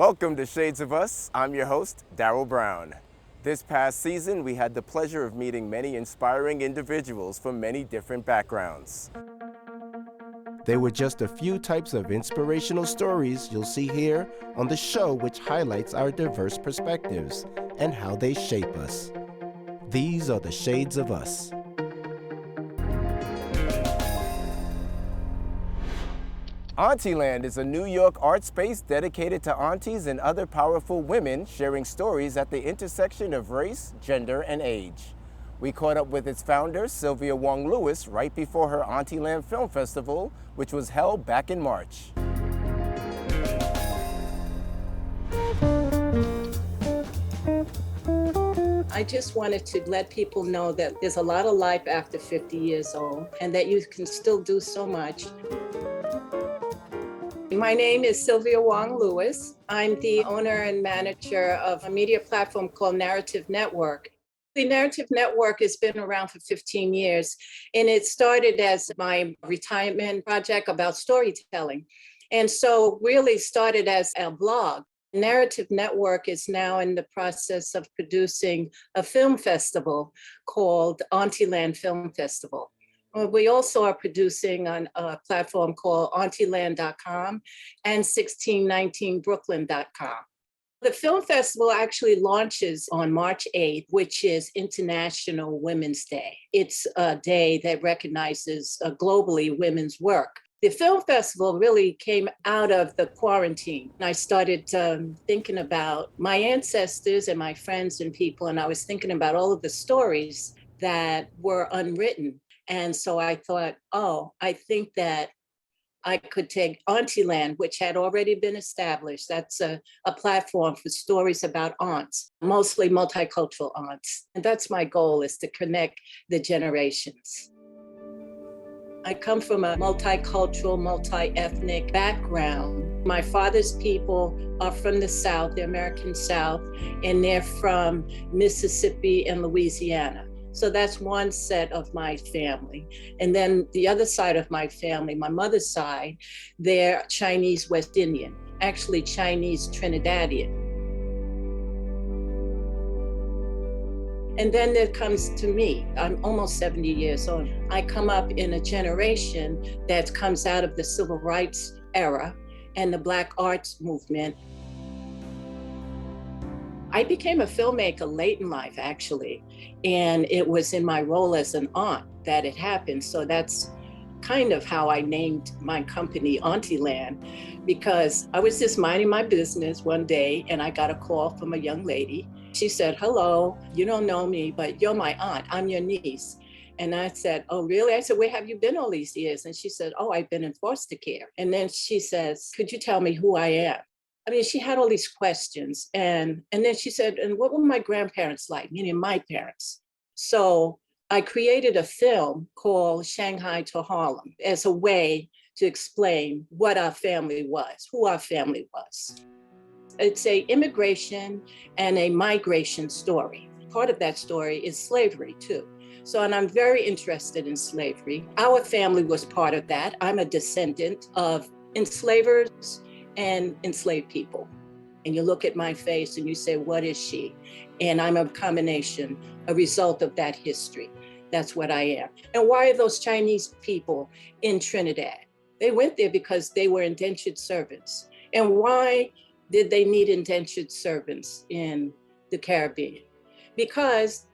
Welcome to Shades of Us. I'm your host, Daryl Brown. This past season, we had the pleasure of meeting many inspiring individuals from many different backgrounds. They were just a few types of inspirational stories you'll see here on the show, which highlights our diverse perspectives and how they shape us. These are the Shades of Us. Auntyland is a New York art space dedicated to aunties and other powerful women sharing stories at the intersection of race, gender, and age. We caught up with its founder, Sylvia Wong Lewis, right before her Auntyland Film Festival, which was held back in March. I just wanted to let people know that there's a lot of life after 50 years old and that you can still do so much. My name is Sylvia Wong Lewis. I'm the owner and manager of a media platform called Narrative Network. The Narrative Network has been around for 15 years, and it started as my retirement project about storytelling. And so really started as a blog. Narrative Network is now in the process of producing a film festival called Auntyland Film Festival. We also are producing on a platform called auntyland.com and 1619brooklyn.com. The film festival actually launches on March 8th, which is International Women's Day. It's a day that recognizes globally women's work. The film festival really came out of the quarantine. I started thinking about my ancestors and my friends and people, and I was thinking about all of the stories that were unwritten. And so I thought, I think that I could take Auntyland, which had already been established. That's a platform for stories about aunts, mostly multicultural aunts. And that's my goal, is to connect the generations. I come from a multicultural, multi-ethnic background. My father's people are from the South, the American South, and they're from Mississippi and Louisiana. So that's one set of my family. And then the other side of my family, my mother's side, they're Chinese West Indian, actually Chinese Trinidadian. And then there comes to me. I'm almost 70 years old. I come up in a generation that comes out of the civil rights era and the Black arts movement. I became a filmmaker late in life, actually, and it was in my role as an aunt that it happened. So that's kind of how I named my company Auntyland, because I was just minding my business one day and I got a call from a young lady. She said, "Hello, you don't know me, but you're my aunt. I'm your niece." And I said, "Oh, really?" I said, "Where have you been all these years?" And she said, "Oh, I've been in foster care." And then she says, "Could you tell me who I am?" I mean, she had all these questions. And then she said, "And what were my grandparents like?" Meaning my parents. So I created a film called Shanghai to Harlem as a way to explain what our family was, who our family was. It's a immigration and a migration story. Part of that story is slavery too. So, and I'm very interested in slavery. Our family was part of that. I'm a descendant of enslavers and enslaved people. And you look at my face and you say, what is she? And I'm a combination, a result of that history. That's what I am. And why are those Chinese people in Trinidad? They went there because they were indentured servants. And why did they need indentured servants in the Caribbean? Because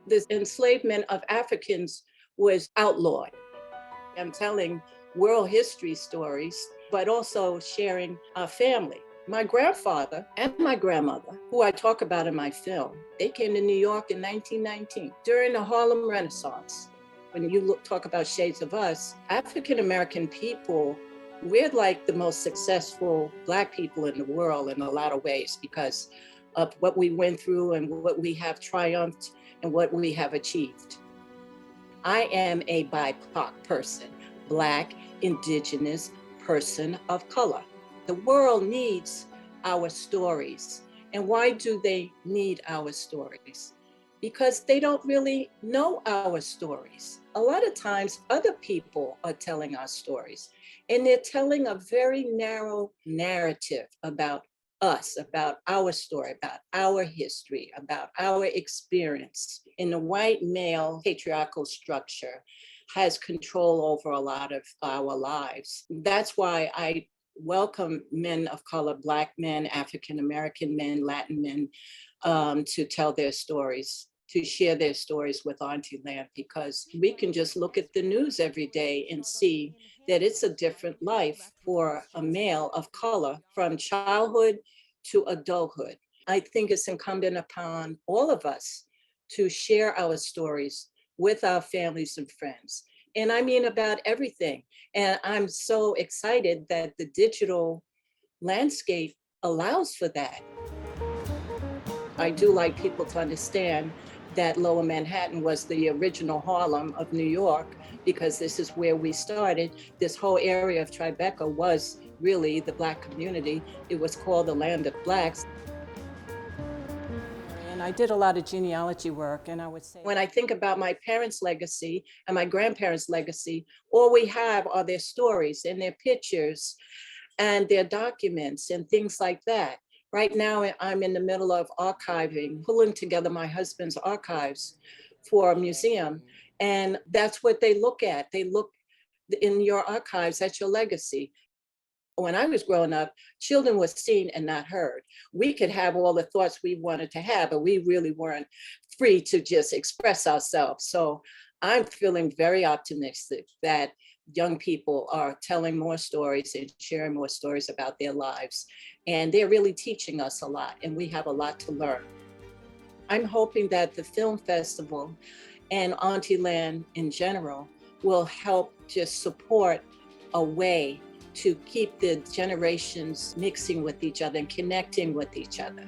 the enslavement of Africans was outlawed. I'm telling world history stories, but also sharing our family. My grandfather and my grandmother, who I talk about in my film, they came to New York in 1919 during the Harlem Renaissance. When you talk about Shades of Us, African-American people, we're like the most successful Black people in the world in a lot of ways because of what we went through and what we have triumphed and what we have achieved. I am a BIPOC person, Black, Indigenous, person of color. The world needs our stories. And why do they need our stories? Because they don't really know our stories. A lot of times other people are telling our stories, and they're telling a very narrow narrative about us, about our story, about our history, about our experience. In the white male patriarchal structure has control over a lot of our lives. That's why I welcome men of color, Black men, African American men, Latin men, to tell their stories, to share their stories with Auntie Land, because we can just look at the news every day and see that it's a different life for a male of color from childhood to adulthood. I think it's incumbent upon all of us to share our stories with our families and friends. And I mean about everything. And I'm so excited that the digital landscape allows for that. I do like people to understand that Lower Manhattan was the original Harlem of New York, because this is where we started. This whole area of Tribeca was really the Black community. It was called the Land of Blacks. And I did a lot of genealogy work, and I would say, when I think about my parents' legacy and my grandparents' legacy, all we have are their stories and their pictures and their documents and things like that. Right now, I'm in the middle of archiving, pulling together my husband's archives for a museum. And that's what they look at. They look in your archives at your legacy. When I was growing up, children were seen and not heard. We could have all the thoughts we wanted to have, but we really weren't free to just express ourselves. So I'm feeling very optimistic that young people are telling more stories and sharing more stories about their lives. And they're really teaching us a lot, and we have a lot to learn. I'm hoping that the film festival and Auntie Land in general will help just support a way to keep the generations mixing with each other and connecting with each other.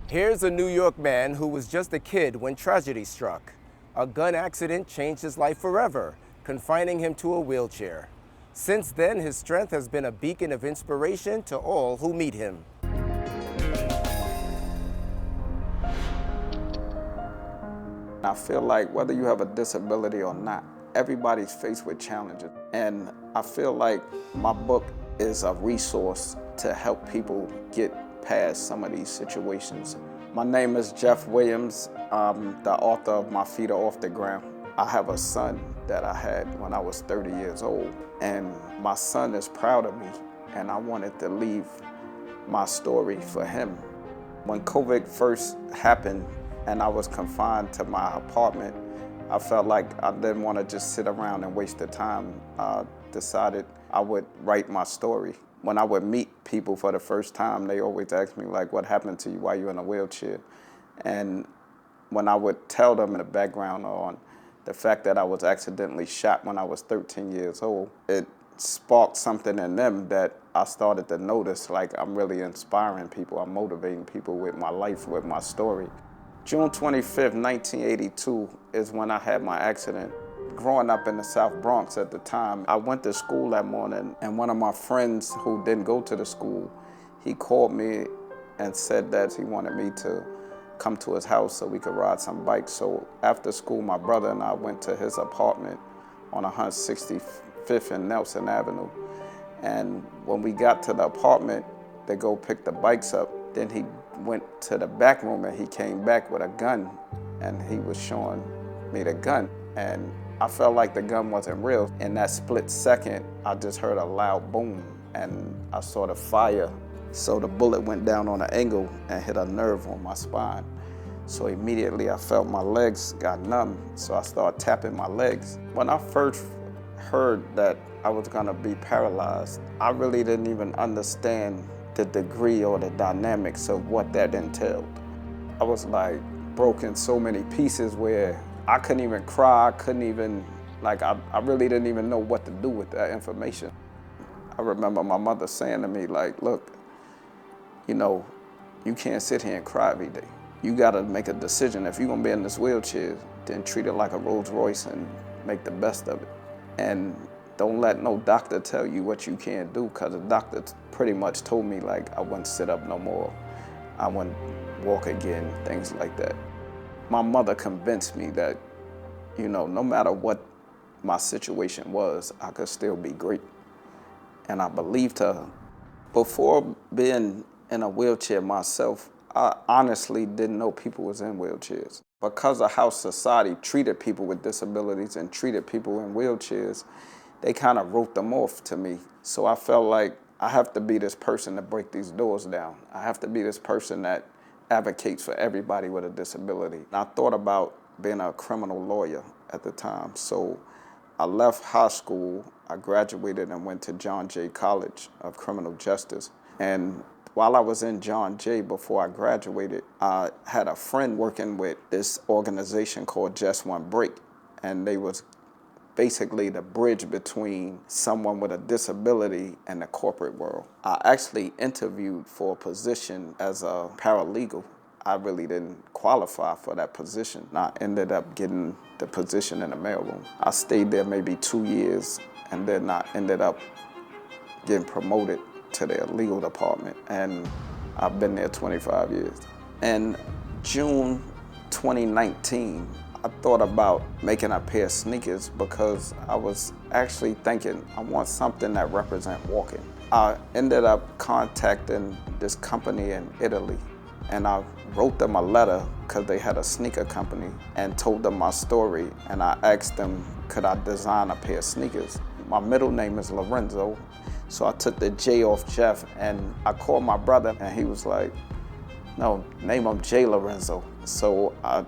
Here's a New York man who was just a kid when tragedy struck. A gun accident changed his life forever, confining him to a wheelchair. Since then, his strength has been a beacon of inspiration to all who meet him. I feel like whether you have a disability or not, everybody's faced with challenges. And I feel like my book is a resource to help people get past some of these situations. My name is Jeff Williams. I'm the author of My Feet Are Off the Ground. I have a son that I had when I was 30 years old, and my son is proud of me, and I wanted to leave my story for him. When COVID first happened and I was confined to my apartment, I felt like I didn't want to just sit around and waste the time. I decided I would write my story. When I would meet people for the first time, they always ask me, like, what happened to you while you're in a wheelchair? And when I would tell them in the background on the fact that I was accidentally shot when I was 13 years old, it sparked something in them that I started to notice, like, I'm really inspiring people, I'm motivating people with my life, with my story. June 25th, 1982 is when I had my accident. Growing up in the South Bronx at the time, I went to school that morning, and one of my friends who didn't go to the school, he called me and said that he wanted me to come to his house so we could ride some bikes. So after school, my brother and I went to his apartment on 165th and Nelson Avenue. And when we got to the apartment to go pick the bikes up, then he went to the back room and he came back with a gun, and he was showing me the gun. And I felt like the gun wasn't real. In that split second, I just heard a loud boom, and I saw the fire. So the bullet went down on an angle and hit a nerve on my spine. So immediately I felt my legs got numb, so I started tapping my legs. When I first heard that I was gonna be paralyzed, I really didn't even understand the degree or the dynamics of what that entailed. I was like broke in so many pieces where I couldn't even cry, I couldn't even, like, I really didn't even know what to do with that information. I remember my mother saying to me, like, look, you know, you can't sit here and cry every day. You gotta make a decision. If you're gonna be in this wheelchair, then treat it like a Rolls Royce and make the best of it. And don't let no doctor tell you what you can't do, because the doctor pretty much told me, like, I wouldn't sit up no more, I wouldn't walk again, things like that. My mother convinced me that, you know, no matter what my situation was, I could still be great. and I believed her. Before being in a wheelchair myself, I honestly didn't know people was in wheelchairs. Because of how society treated people with disabilities and treated people in wheelchairs, they kind of wrote them off to me. So I felt like I have to be this person to break these doors down. I have to be this person that advocates for everybody with a disability. And I thought about being a criminal lawyer at the time. So I left high school, I graduated and went to John Jay College of Criminal Justice. And while I was in John Jay, before I graduated, I had a friend working with this organization called Just One Break. And they was basically the bridge between someone with a disability and the corporate world. I actually interviewed for a position as a paralegal. I really didn't qualify for that position. I ended up getting the position in the mailroom. I stayed there maybe 2 years, and then I ended up getting promoted to their legal department, and I've been there 25 years. In June 2019, I thought about making a pair of sneakers because I was actually thinking I want something that represents walking. I ended up contacting this company in Italy, and I wrote them a letter because they had a sneaker company and told them my story, and I asked them, could I design a pair of sneakers? My middle name is Lorenzo, so I took the J off Jeff, and I called my brother, and he was like, no, name him J Lorenzo. So I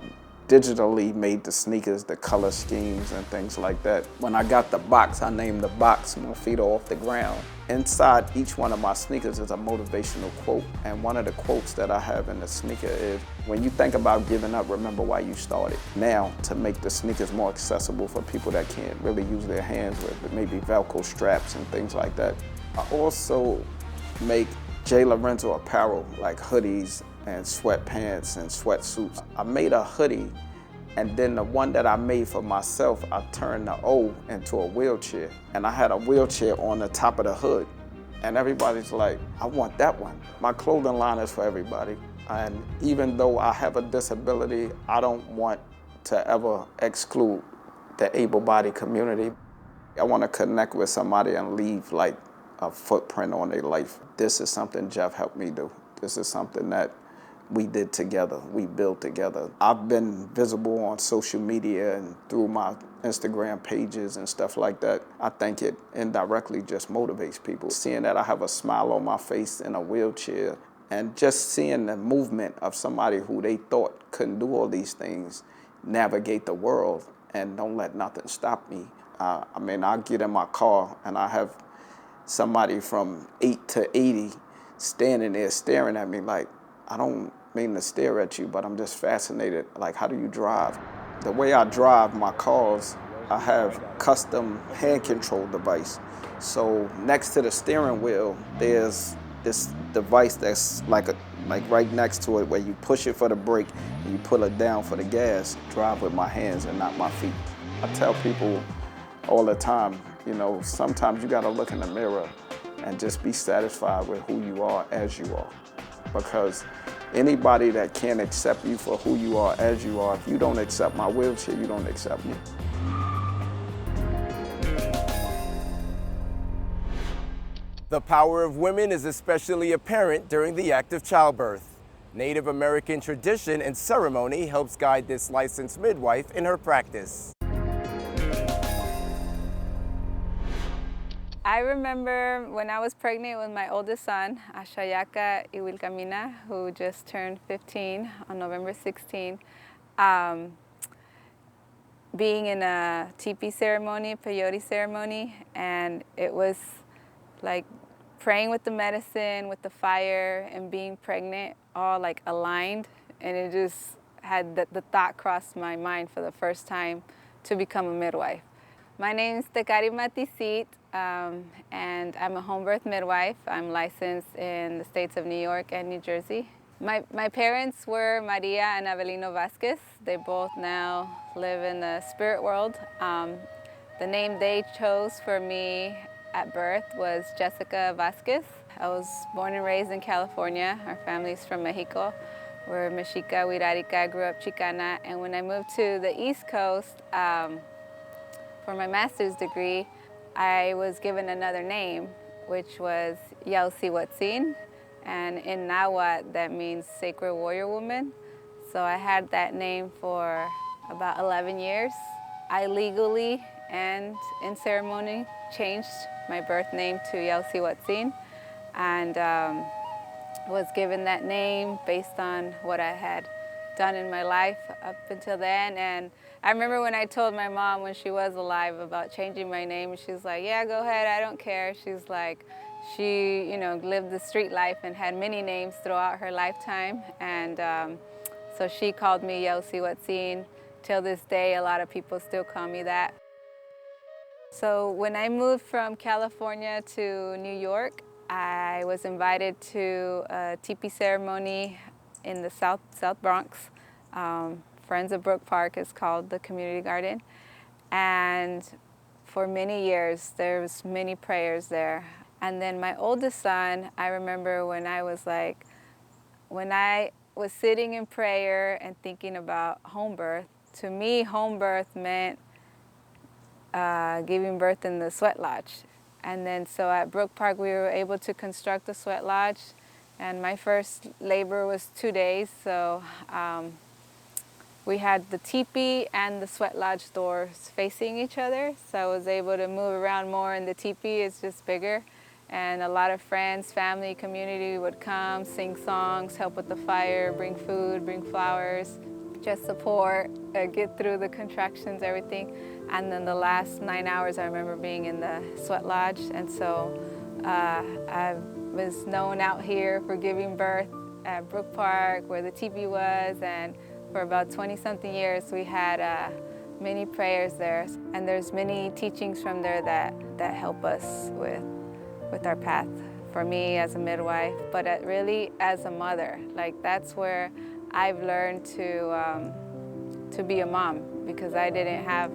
digitally made the sneakers, the color schemes and things like that. When I got the box, I named the box My Feet Are Off the Ground. Inside each one of my sneakers is a motivational quote, and one of the quotes that I have in the sneaker is, when you think about giving up, remember why you started. Now, to make the sneakers more accessible for people that can't really use their hands with maybe Velcro straps and things like that. I also make J Lorenzo apparel, like hoodies and sweatpants and sweatsuits. I made a hoodie, and then the one that I made for myself, I turned the O into a wheelchair. And I had a wheelchair on the top of the hood. And everybody's like, I want that one. My clothing line is for everybody. And even though I have a disability, I don't want to ever exclude the able-bodied community. I want to connect with somebody and leave like a footprint on their life. This is something Jeff helped me do. This is something that we did together, we built together. I've been visible on social media and through my Instagram pages and stuff like that. I think it indirectly just motivates people. Seeing that I have a smile on my face in a wheelchair, and just seeing the movement of somebody who they thought couldn't do all these things, navigate the world and don't let nothing stop me. I mean, I get in my car and I have somebody from 8 to 80 standing there staring at me like, I don't mean to stare at you, but I'm just fascinated. Like, how do you drive? The way I drive my cars, I have custom hand control device. So next to the steering wheel, there's this device that's like right next to it where you push it for the brake and you pull it down for the gas. Drive with my hands and not my feet. I tell people all the time, you know, sometimes you gotta look in the mirror and just be satisfied with who you are as you are. Because anybody that can't accept you for who you are as you are, if you don't accept my wheelchair, you don't accept me. The power of women is especially apparent during the act of childbirth. Native American tradition and ceremony helps guide this licensed midwife in her practice. I remember when I was pregnant with my oldest son, Ashayaka Iwilkamina, who just turned 15 on November 16, being in a teepee ceremony, peyote ceremony, and it was like praying with the medicine, with the fire, and being pregnant, all like aligned, and it just had the thought crossed my mind for the first time to become a midwife. My name is Tekari Matisit, and I'm a home birth midwife. I'm licensed in the states of New York and New Jersey. My parents were Maria and Avelino Vasquez. They both now live in the spirit world. The name they chose for me at birth was Jessica Vasquez. I was born and raised in California. Our family's from Mexico. We're Mexica, Huirarica, grew up Chicana, and when I moved to the East Coast, for my master's degree, I was given another name, which was Yausihuatzin, and in Nahuatl that means Sacred Warrior Woman. So I had that name for about 11 years. I legally and in ceremony changed my birth name to Yausihuatzin, and was given that name based on what I had done in my life up until then. And I remember when I told my mom when she was alive about changing my name, she's like, yeah, go ahead, I don't care. She's like, she, lived the street life and had many names throughout her lifetime. And so she called me Yausihuatzin. Till this day, a lot of people still call me that. So when I moved from California to New York, I was invited to a teepee ceremony in the South Bronx. Friends of Brook Park is called the community garden. And for many years, there was many prayers there. And then my oldest son, I remember when I was sitting in prayer and thinking about home birth, to me, home birth meant giving birth in the sweat lodge. And then so at Brook Park, we were able to construct a sweat lodge. And my first labor was 2 days. So we had the teepee and the sweat lodge doors facing each other. So I was able to move around more in the teepee. It's just bigger. And a lot of friends, family, community would come, sing songs, help with the fire, bring food, bring flowers, just support, get through the contractions, everything. And then the last 9 hours, I remember being in the sweat lodge. And so I was known out here for giving birth at Brook Park, where the teepee was. And for about 20-something years, we had many prayers there. And there's many teachings from there that help us with our path. For me as a midwife, but really as a mother. Like that's where I've learned to be a mom, because I didn't have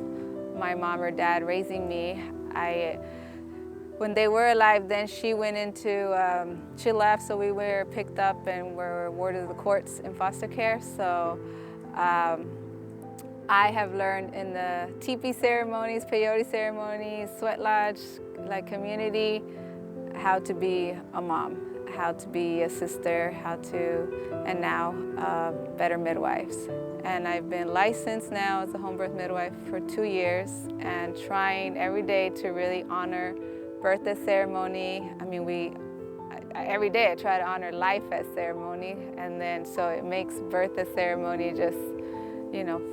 my mom or dad raising me. When they were alive, then she went into, she left, so we were picked up and were warded to the courts in foster care. So I have learned in the teepee ceremonies, peyote ceremonies, sweat lodge, like community, how to be a mom, how to be a sister, and now better midwives. And I've been licensed now as a home birth midwife for 2 years and trying every day to really honor birth as ceremony. I mean, every day I try to honor life as ceremony, and then so it makes birth as ceremony just,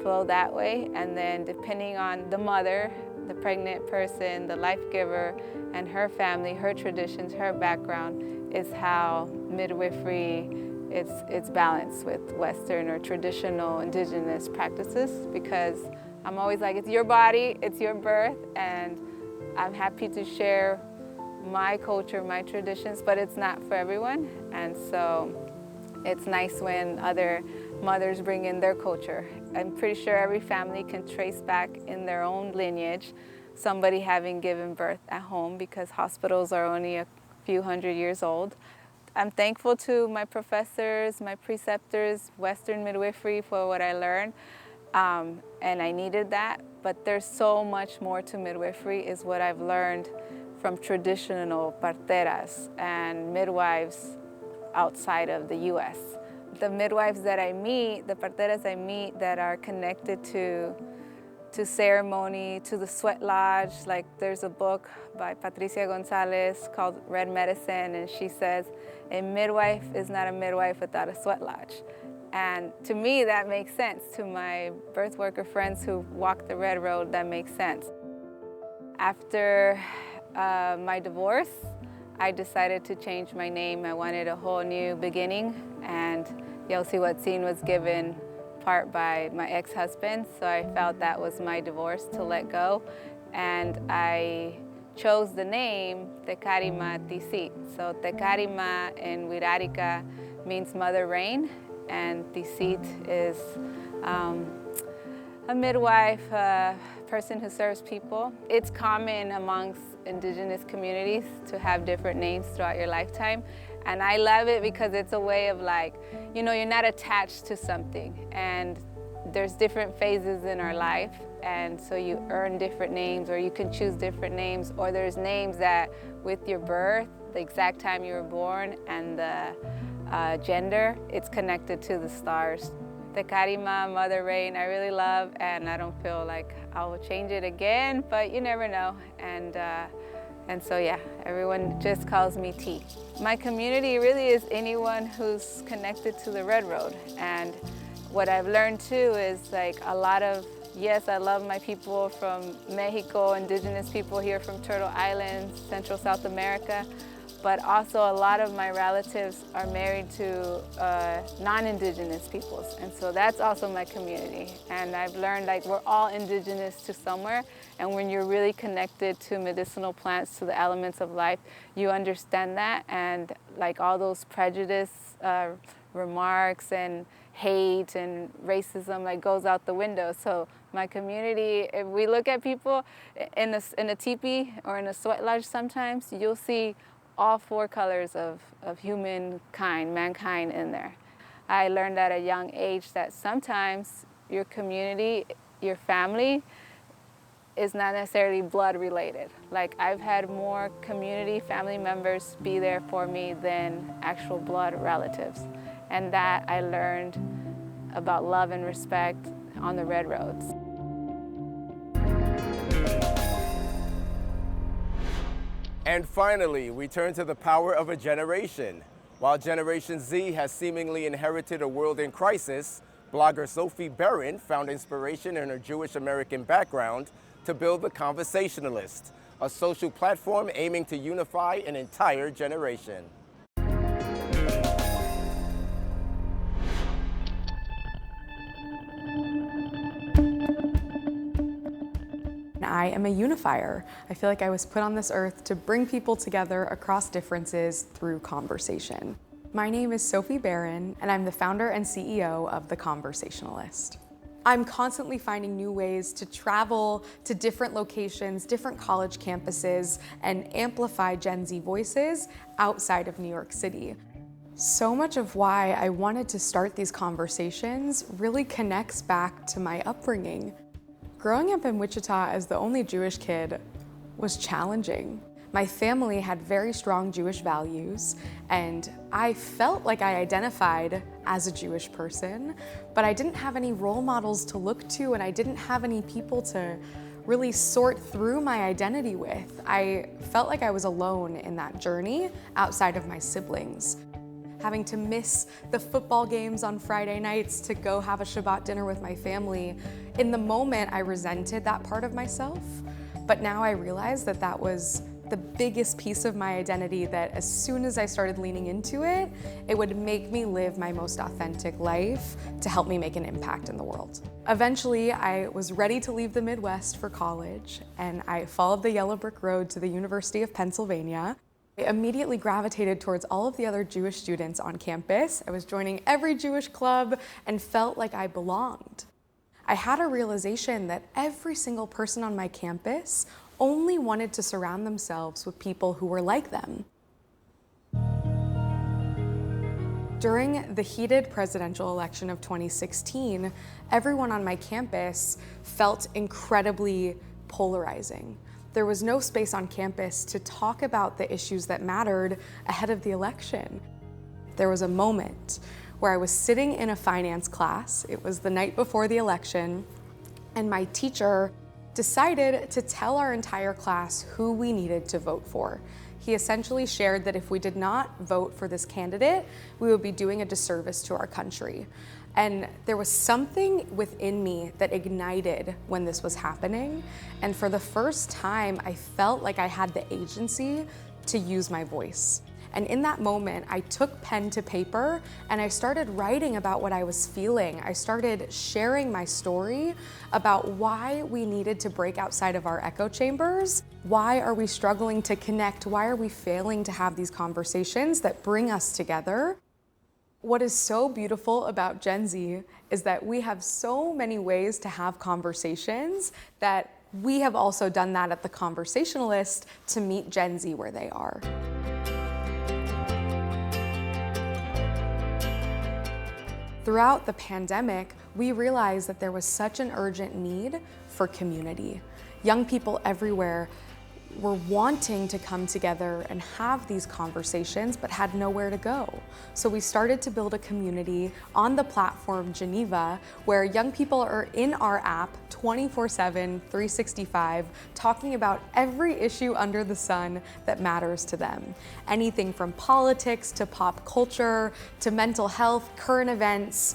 flow that way. And then depending on the mother, the pregnant person, the life giver, and her family, her traditions, her background, is how midwifery it's balanced with Western or traditional indigenous practices, because I'm always like, it's your body, it's your birth, and I'm happy to share my culture, my traditions, but it's not for everyone. And so it's nice when other mothers bring in their culture. I'm pretty sure every family can trace back in their own lineage somebody having given birth at home, because hospitals are only a few hundred years old. I'm thankful to my professors, my preceptors, Western midwifery, for what I learned, and I needed that. But there's so much more to midwifery, is what I've learned from traditional parteras and midwives outside of the U.S. The midwives that I meet, the parteras I meet that are connected to ceremony, to the sweat lodge. Like there's a book by Patricia Gonzalez called Red Medicine, and she says, a midwife is not a midwife without a sweat lodge. And to me, that makes sense. To my birth worker friends who walk the red road, that makes sense. After my divorce, I decided to change my name. I wanted a whole new beginning, and Yausihuatzin was given part by my ex-husband, so I felt that was my divorce to let go. And I chose the name Tecarima Tisit. So Tecarima in Wirarica means Mother Rain, and Tisit is a midwife, a person who serves people. It's common amongst indigenous communities to have different names throughout your lifetime. And I love it because it's a way of like, you're not attached to something, and there's different phases in our life, and so you earn different names, or you can choose different names, or there's names that with your birth the exact time you were born and the gender, it's connected to the stars. The Karima, Mother Rain, I really love, and I don't feel like I will change it again, but you never know. And so yeah, everyone just calls me T. My community really is anyone who's connected to the Red Road. And what I've learned too is like a lot of, yes, I love my people from Mexico, indigenous people here from Turtle Islands, Central South America, but also a lot of my relatives are married to non-indigenous peoples. And so that's also my community. And I've learned like we're all indigenous to somewhere. And when you're really connected to medicinal plants, to the elements of life, you understand that. And like all those prejudice remarks and hate and racism like goes out the window. So my community, if we look at people in a teepee or in a sweat lodge sometimes, you'll see all four colors of humankind, mankind in there. I learned at a young age that sometimes your community, your family, is not necessarily blood related. Like I've had more community family members be there for me than actual blood relatives. And that I learned about love and respect on the Red Roads. And finally, we turn to the power of a generation. While Generation Z has seemingly inherited a world in crisis, blogger Sophie Beran found inspiration in her Jewish American background to build The Conversationalist, a social platform aiming to unify an entire generation. I am a unifier. I feel like I was put on this earth to bring people together across differences through conversation. My name is Sophie Beran, and I'm the founder and CEO of The Conversationalist. I'm constantly finding new ways to travel to different locations, different college campuses, and amplify Gen Z voices outside of New York City. So much of why I wanted to start these conversations really connects back to my upbringing. Growing up in Wichita as the only Jewish kid was challenging. My family had very strong Jewish values, and I felt like I identified as a Jewish person, but I didn't have any role models to look to, and I didn't have any people to really sort through my identity with. I felt like I was alone in that journey outside of my siblings. Having to miss the football games on Friday nights to go have a Shabbat dinner with my family, in the moment I resented that part of myself, but now I realize that that was the biggest piece of my identity, that as soon as I started leaning into it, it would make me live my most authentic life to help me make an impact in the world. Eventually, I was ready to leave the Midwest for college, and I followed the yellow brick road to the University of Pennsylvania. I immediately gravitated towards all of the other Jewish students on campus. I was joining every Jewish club and felt like I belonged. I had a realization that every single person on my campus only wanted to surround themselves with people who were like them. During the heated presidential election of 2016, everyone on my campus felt incredibly polarizing. There was no space on campus to talk about the issues that mattered ahead of the election. There was a moment where I was sitting in a finance class. It was the night before the election, and my teacher decided to tell our entire class who we needed to vote for. He essentially shared that if we did not vote for this candidate, we would be doing a disservice to our country. And there was something within me that ignited when this was happening. And for the first time, I felt like I had the agency to use my voice. And in that moment, I took pen to paper and I started writing about what I was feeling. I started sharing my story about why we needed to break outside of our echo chambers. Why are we struggling to connect? Why are we failing to have these conversations that bring us together? What is so beautiful about Gen Z is that we have so many ways to have conversations that we have also done that at The Conversationalist to meet Gen Z where they are. Throughout the pandemic, we realized that there was such an urgent need for community. Young people everywhere were wanting to come together and have these conversations but had nowhere to go. So we started to build a community on the platform Geneva where young people are in our app 24/7, 365, talking about every issue under the sun that matters to them. Anything from politics to pop culture to mental health, current events,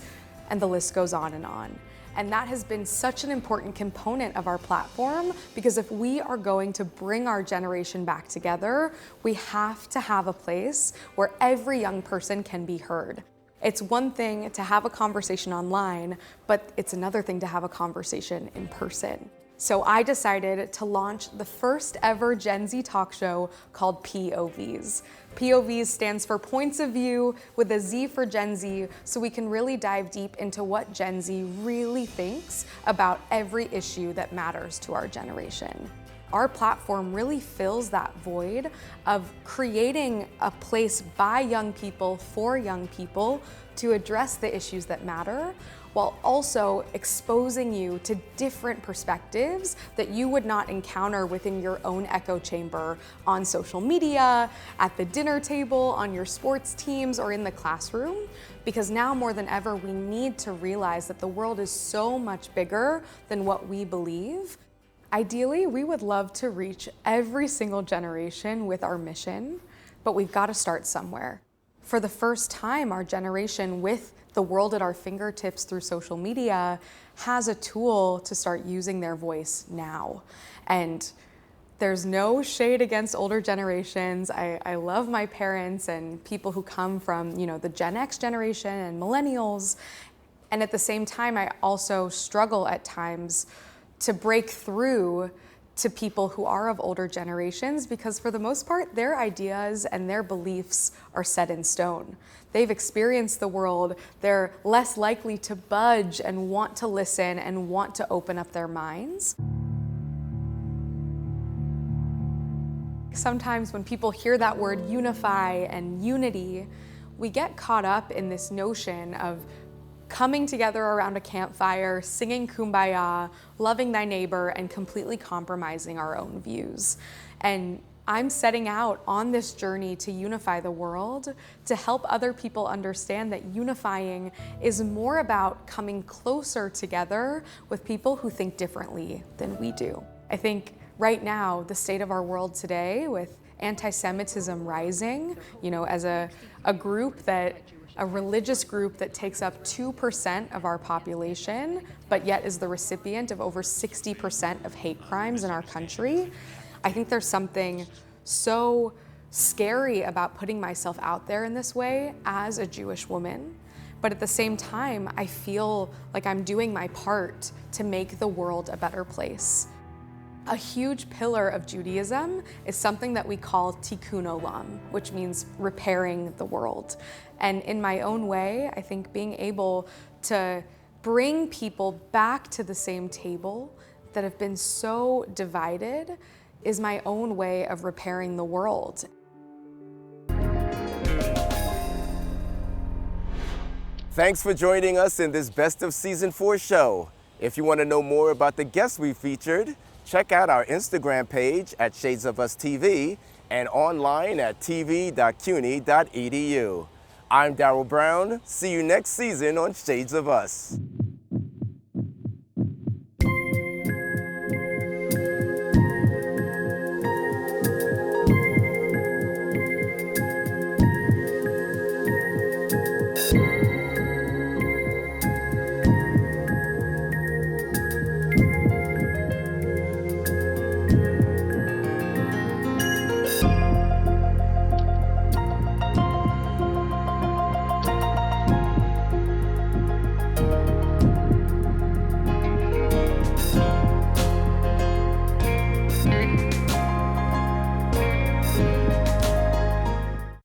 and the list goes on and on. And that has been such an important component of our platform because if we are going to bring our generation back together, we have to have a place where every young person can be heard. It's one thing to have a conversation online, but it's another thing to have a conversation in person. So I decided to launch the first ever Gen Z talk show called POVs. POVs stands for Points of View with a Z for Gen Z, so we can really dive deep into what Gen Z really thinks about every issue that matters to our generation. Our platform really fills that void of creating a place by young people for young people to address the issues that matter, while also exposing you to different perspectives that you would not encounter within your own echo chamber on social media, at the dinner table, on your sports teams, or in the classroom. Because now more than ever, we need to realize that the world is so much bigger than what we believe. Ideally, we would love to reach every single generation with our mission, but we've got to start somewhere. For the first time, our generation, with the world at our fingertips through social media, has a tool to start using their voice now. And there's no shade against older generations. I love my parents and people who come from, the Gen X generation and millennials. And at the same time, I also struggle at times to break through to people who are of older generations because for the most part, their ideas and their beliefs are set in stone. They've experienced the world. They're less likely to budge and want to listen and want to open up their minds. Sometimes when people hear that word unify and unity, we get caught up in this notion of coming together around a campfire, singing Kumbaya, loving thy neighbor, and completely compromising our own views. And I'm setting out on this journey to unify the world, to help other people understand that unifying is more about coming closer together with people who think differently than we do. I think right now, the state of our world today, with anti-Semitism rising, as a religious group that takes up 2% of our population, but yet is the recipient of over 60% of hate crimes in our country. I think there's something so scary about putting myself out there in this way as a Jewish woman. But at the same time, I feel like I'm doing my part to make the world a better place. A huge pillar of Judaism is something that we call tikkun olam, which means repairing the world. And in my own way, I think being able to bring people back to the same table that have been so divided is my own way of repairing the world. Thanks for joining us in this Best of Season 4 show. If you want to know more about the guests we featured, check out our Instagram page at Shades of Us TV and online at tv.cuny.edu. I'm Darryl Brown. See you next season on Shades of Us.